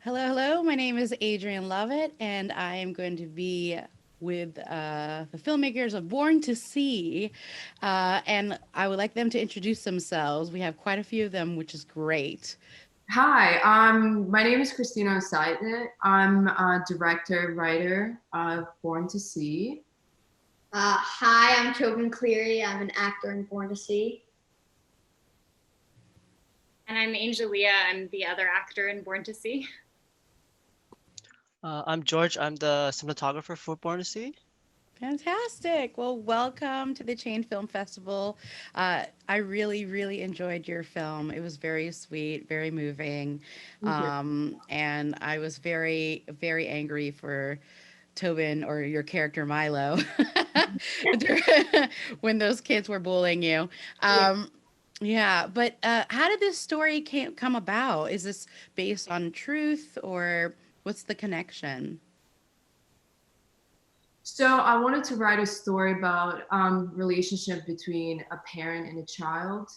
Hello, hello. My name is Adrienne Lovett, and I am going to be with the filmmakers of Born to See. And I would like them to introduce themselves. We have quite a few of them, which is great. Hi, my name is Christina Osaide. I'm a director, writer of Born to See. Hi, I'm Tobin Cleary. I'm an actor in Born to See. And I'm Angelia. I'm the other actor in Born to See. I'm George. I'm the cinematographer for Born to See. Fantastic. Well, welcome to the Chain Film Festival. I really, really enjoyed your film. It was very sweet, very moving. And I was very, very angry for Tobin or your character Milo when those kids were bullying you. Yeah. Yeah, but how did this story come about? Is this based on truth or what's the connection? So I wanted to write a story about relationship between a parent and a child.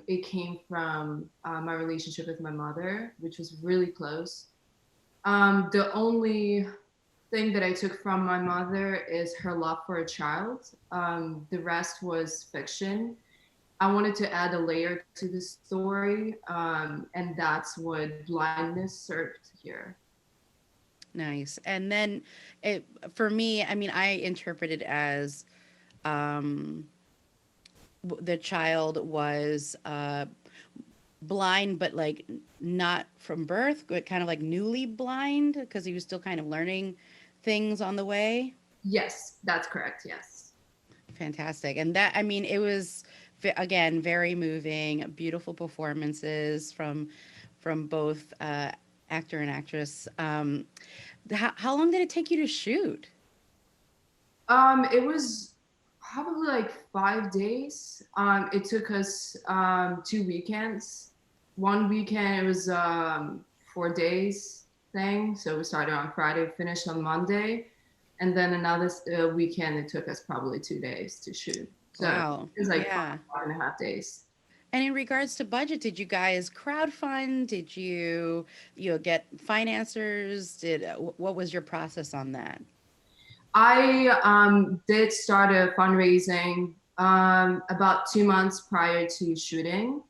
It came from my relationship with my mother, which was really close. The only thing that I took from my mother is her love for a child. The rest was fiction. I wanted to add a layer to the story, and that's what blindness served here. Nice. And then it for me, I mean, I interpret it as um the child was blind but like not from birth, but kind of like newly blind because he was still kind of learning things on the way. Yes, that's correct. Yes. Fantastic. And that, I mean, it was again very moving, beautiful performances from both actor and actress. How long did it take you to shoot? It was probably like 5 days. It took us 2 weekends. One weekend it was 4 days thing, so we started on Friday, finished on Monday, and then another weekend it took us probably 2 days to shoot. So it Wow. was like five, Yeah. 5.5 days. And in regards to budget, did you guys crowdfund? Did you get financiers? What was your process on that? I did start a fundraising about 2 months prior to shooting.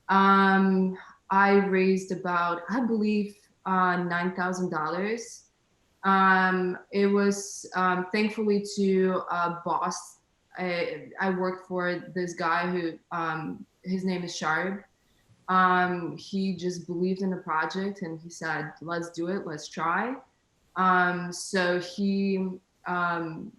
Um, I raised about, I believe, $9,000. It was thankfully to a boss. I worked for this guy who, his name is Sharp. He just believed in the project and he said, let's do it, let's try. So um,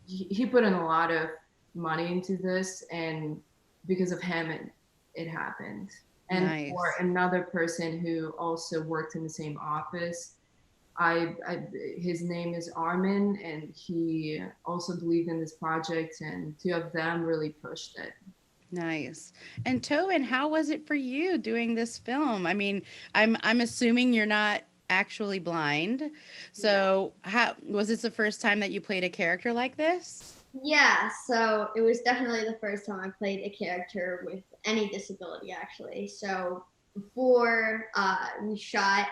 he put in a lot of money into this, and because of him, it happened. And for Nice. another person who also worked in the same office, I his name is Armin, and he also believed in this project, and two of them really pushed it. Nice. And Tobin, how was it for you doing this film? I mean, I'm assuming you're not actually blind. No. So, how was this the first time that you played a character like this? Yeah, so it was definitely the first time I played a character with any disability, actually. So before we shot,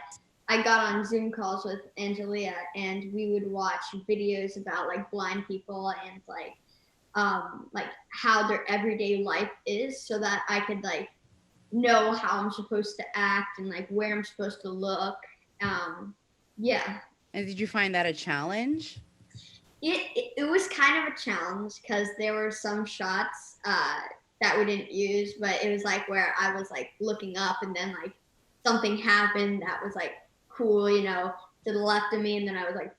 I got on Zoom calls with Angelia, and we would watch videos about like blind people and like how their everyday life is, so that I could like know how I'm supposed to act and like where I'm supposed to look. Um, yeah, And did you find that a challenge? it was kind of a challenge because there were some shots that we didn't use, but it was like where I was like looking up and then like something happened that was like cool, to the left of me, and then I was like,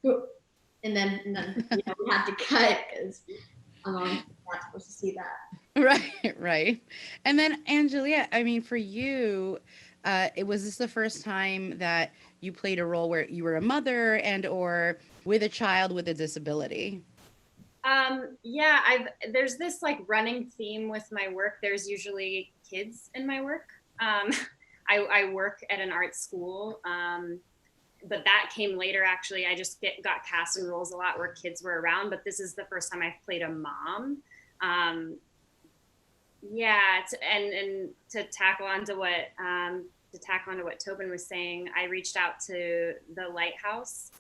and then we had to cut because I'm not supposed to see that. Right, right. And then Angelia, I mean, for you, it was this the first time that you played a role where you were a mother and or with a child with a disability? Yeah, there's this like running theme with my work. There's usually kids in my work. Um, I work at an art school, but that came later. Actually, I just got cast in roles a lot where kids were around. But this is the first time I've played a mom. Um, yeah, and to tackle onto what to tack on to what Tobin was saying, I reached out to the Lighthouse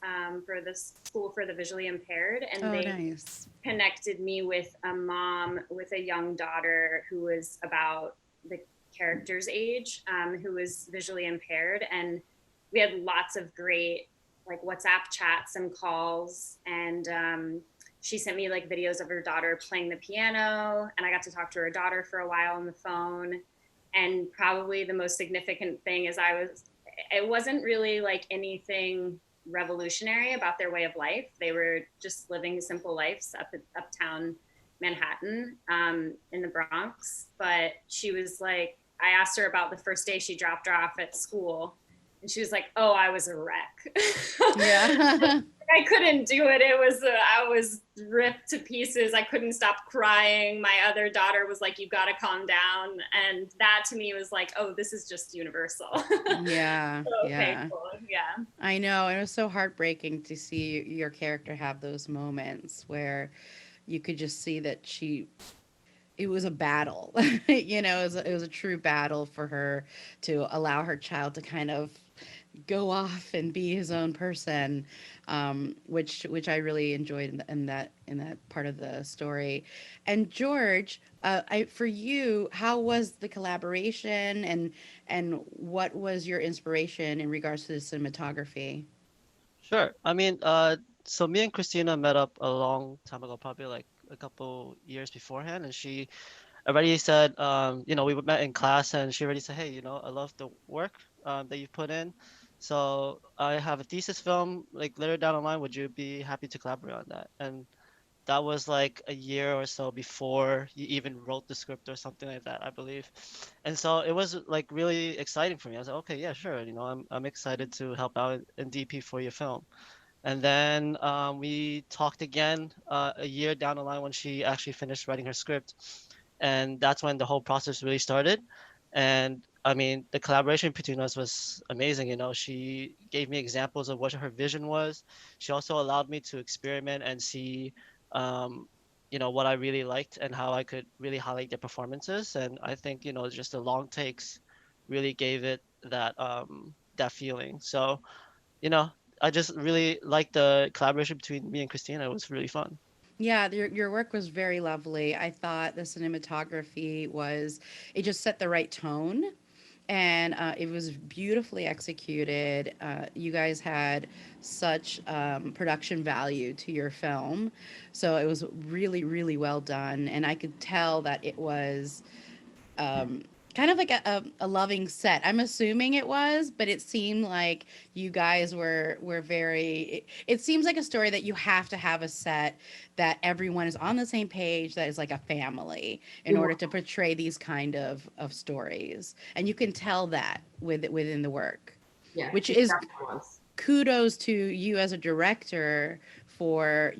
for the School for the Visually Impaired, and Oh, they nice. connected me with a mom with a young daughter who was about the character's age, who was visually impaired. And we had lots of great like WhatsApp chats and calls. And she sent me like videos of her daughter playing the piano. And I got to talk to her daughter for a while on the phone. And probably the most significant thing is it wasn't really like anything revolutionary about their way of life. They were just living simple lives up at uptown Manhattan, in the Bronx. But she was like, I asked her about the first day she dropped her off at school, and she was like, "Oh, I was a wreck." Yeah. I couldn't do it. I was ripped to pieces. I couldn't stop crying. My other daughter was like, "You got to calm down." And that to me was like, "Oh, this is just universal." Yeah. So, okay, Yeah. cool. Yeah. I know. It was so heartbreaking to see your character have those moments where you could just see that it was a battle. It was a true battle for her to allow her child to kind of go off and be his own person, which I really enjoyed in that part of the story. And George, for you, how was the collaboration, and what was your inspiration in regards to the cinematography? Sure. I mean, so me and Christina met up a long time ago, probably like a couple years beforehand, and she already said, we met in class, and she already said, hey, I love the work that you put in. So I have a thesis film, like later down the line, would you be happy to collaborate on that? And that was like a year or so before you even wrote the script or something like that, I believe. And so it was like really exciting for me. I was like, okay, yeah, sure. I'm excited to help out in DP for your film. And then we talked again a year down the line when she actually finished writing her script. And that's when the whole process really started. And I mean, the collaboration between us was amazing. She gave me examples of what her vision was. She also allowed me to experiment and see, um, what I really liked and how I could really highlight their performances. And I think, just the long takes really gave it that feeling. So, you know, I just really liked the collaboration between me and Christina. It was really fun. Yeah, your work was very lovely. I thought the it just set the right tone, and it was beautifully executed. You guys had such production value to your film, so it was really, really well done. And I could tell that it was um, kind of like a loving set. I'm assuming it was, but it seemed like you guys were very. It seems like a story that you have to have a set that everyone is on the same page, that is like a family in Yeah, order to portray these kind of stories, and you can tell that within the work, yeah, which it is definitely was. kudos to you as a director for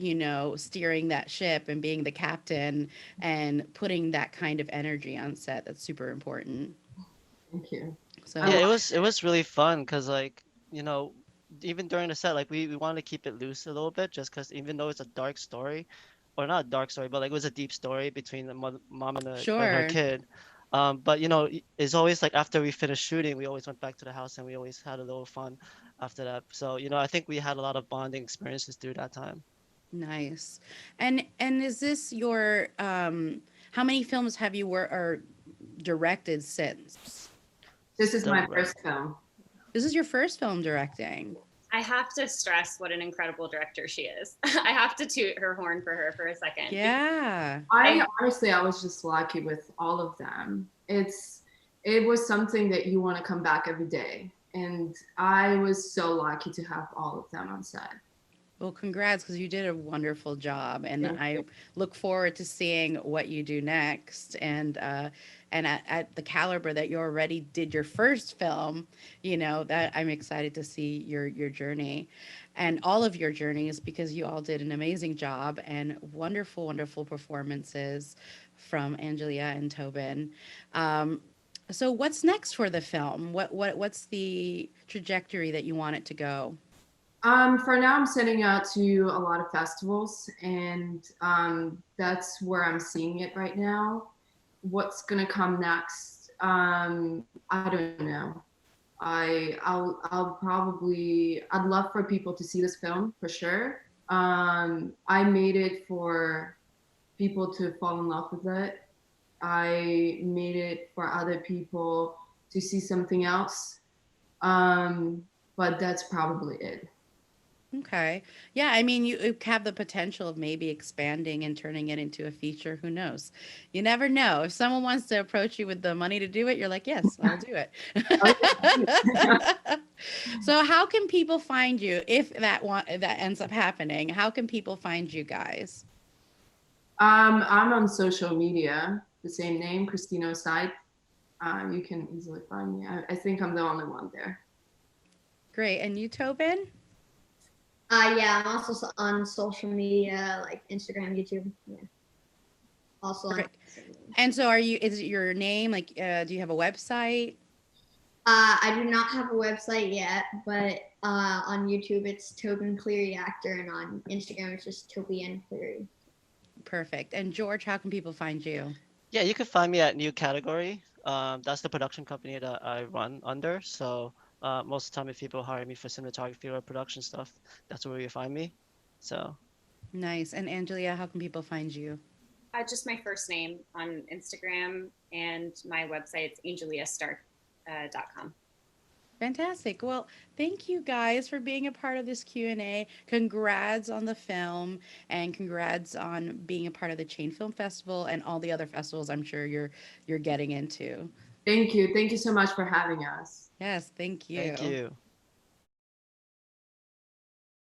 steering that ship and being the captain and putting that kind of energy on set. That's super important. Thank you. I Yeah, So it was really fun because you know, even during the set, like we wanted to keep it loose a little bit just because even though it's a dark story, or not a dark story, but like it was a deep story between the mom and her sure. kid. But it's always like after we finished shooting, we always went back to the house and we always had a little fun after that. So, I think we had a lot of bonding experiences through that time. Nice. And is this your how many films have you or directed since? This is my Direct. first film. This is your first film directing. I have to stress what an incredible director she is. I have to toot her horn for her for a second. Yeah. I honestly, I was just lucky with all of them. It was something that you want to come back every day, and I was so lucky to have all of them on set. Well, congrats, because you did a wonderful job, and Thank I you. look forward to seeing what you do next. And at the caliber that you already did your first film, that I'm excited to see your journey, and all of your journeys, because you all did an amazing job and wonderful, wonderful performances from Angelia and Tobin. Um, so, what's next for the film? What's the trajectory that you want it to go? For now, I'm sending out to a lot of festivals, and that's where I'm seeing it right now. What's gonna come next? I don't know. I'll probably, I'd love for people to see this film for sure. I made it for people to fall in love with it. I made it for other people to see something else. Um, but that's probably it. Okay. Yeah, I mean, you have the potential of maybe expanding and turning it into a feature. Who knows? You never know. If someone wants to approach you with the money to do it, you're like, yes, I'll do it. Oh, yeah. So, how can people find you if that ends up happening? How can people find you guys? I'm on social media, the same name, Christina Side. You can easily find me. I think I'm the only one there. Great. And you, Tobin? Yeah, I'm also on social media like Instagram, YouTube. Yeah, also on. Perfect. And so, is it your name? Like, do you have a website? I do not have a website yet, but on YouTube it's Tobin Cleary Actor, and on Instagram it's just Toby N Cleary. Perfect. And George, how can people find you? Yeah, you can find me at New Category. That's the production company that I run under. So most of the time, if people hire me for cinematography or production stuff, that's where you find me. So Nice. And Angelia, how can people find you? Just my first name on Instagram, and my website's angeliastark.com. Fantastic. Well, thank you guys for being a part of this Q&A. Congrats on the film and congrats on being a part of the Chain Film Festival and all the other festivals I'm sure you're getting into. Thank you. Thank you so much for having us. Yes, thank thank you. you.